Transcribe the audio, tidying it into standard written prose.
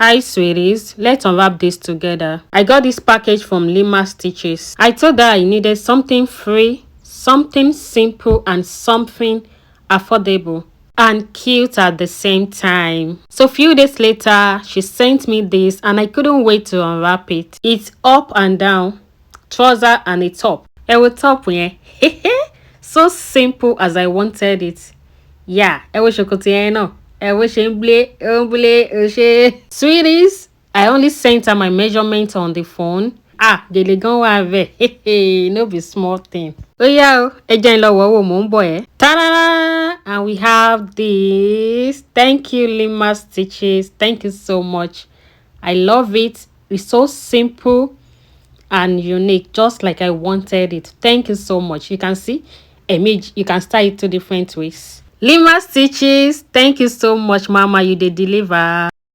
Hi sweeties, let's unwrap this together. I got this package from Lima Stitches. I told her I needed something free, something simple, and something affordable and cute at the same time. So a few days later, she sent me this and I couldn't wait to unwrap it. It's up and down, trouser and a top. A top, yeah. So simple as I wanted it. Yeah, I wish I could say no. I wish Sweeties, I only sent her my measurement on the phone. Gèlè gan wà ńbẹ̀. No be small thing. Oh yeah, ẹ jẹ́ n lọ wò ó, mò ń bọ̀ ẹ́. Ta-da! And we have this. Thank you, Lima Stitches. Thank you so much. I love it. It's so simple and unique, just like I wanted it. Thank you so much. You can see image, you can style it two different ways. Lima Stitches, thank you so much, mama. You did deliver.